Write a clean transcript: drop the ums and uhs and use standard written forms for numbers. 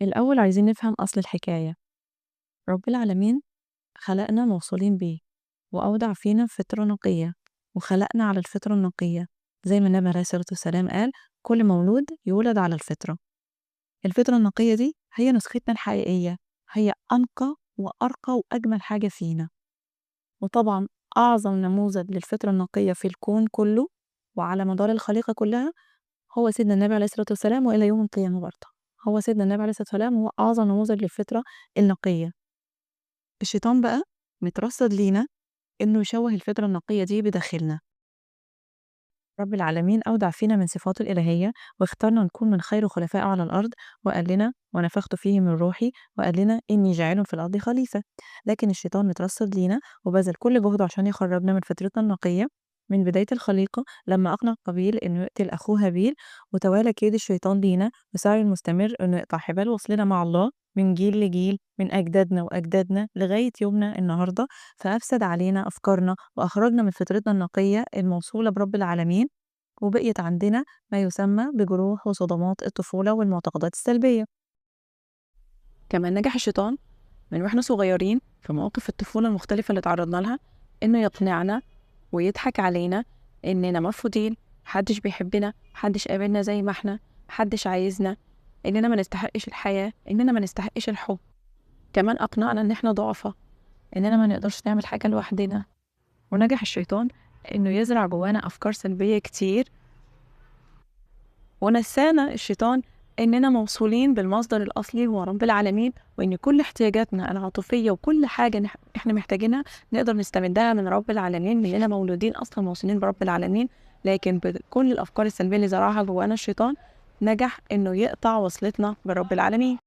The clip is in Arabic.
الأول عايزين نفهم أصل الحكاية. رب العالمين خلقنا موصولين بيه، وأودع فينا فطرة نقية، وخلقنا على الفطرة النقية، زي ما النبي عليه الصلاة والسلام قال: كل مولود يولد على الفطرة. الفطرة النقية دي هي نسختنا الحقيقية، هي أنقى وأرقى وأجمل حاجة فينا. وطبعا أعظم نموذج للفطرة النقية في الكون كله وعلى مدار الخليقة كلها هو سيدنا النبي عليه الصلاة والسلام، وإلى يوم القيامة برضه هو سيدنا النبي عليه الصلاة والسلام هو أعظم نموذج للفطرة النقية. الشيطان بقى مترصد لينا إنه يشوه الفطرة النقية دي بداخلنا. رب العالمين أودع فينا من صفاته الإلهية واختارنا نكون من خير خلفاء على الأرض، وقال لنا: ونفخت فيه من روحي، وقال لنا: إني جاعل في الأرض خليفة. لكن الشيطان مترصد لينا وبذل كل جهده عشان يخرجنا من فطرتنا النقية من بداية الخليقة، لما أقنع قابيل إنه يقتل أخوه هابيل. وتوالى كيد الشيطان لينا وسعيه المستمر إنه يقطع حبال وصلنا مع الله من جيل لجيل، من أجدادنا وأجدادنا لغاية يومنا النهاردة. فأفسد علينا أفكارنا وأخرجنا من فطرتنا النقية الموصولة برب العالمين، وبقيت عندنا ما يسمى بجروح وصدمات الطفولة والمعتقدات السلبية. كمان نجح الشيطان من واحنا صغيرين في مواقف الطفولة المختلفة اللي تعرضنا لها إنه يقنعنا ويضحك علينا إننا مرفوضين، محدش بيحبنا، محدش قابلنا زي ما احنا، محدش عايزنا، إننا ما نستحقش الحياة، إننا ما نستحقش الحب. كمان أقنعنا إن احنا ضعفة، إننا ما نقدرش نعمل حاجة لوحدنا. ونجح الشيطان إنه يزرع جوانا أفكار سلبية كتير، ونسانا الشيطان إننا موصولين بالمصدر الأصلي هو رب العالمين، وإن كل احتياجاتنا العاطفية وكل حاجة إحنا محتاجينها نقدر نستمدها من رب العالمين، لأننا مولودين أصلا موصولين برب العالمين. لكن بكل الأفكار السلبية اللي زرعها جوانا الشيطان نجح إنه يقطع وصلتنا برب العالمين.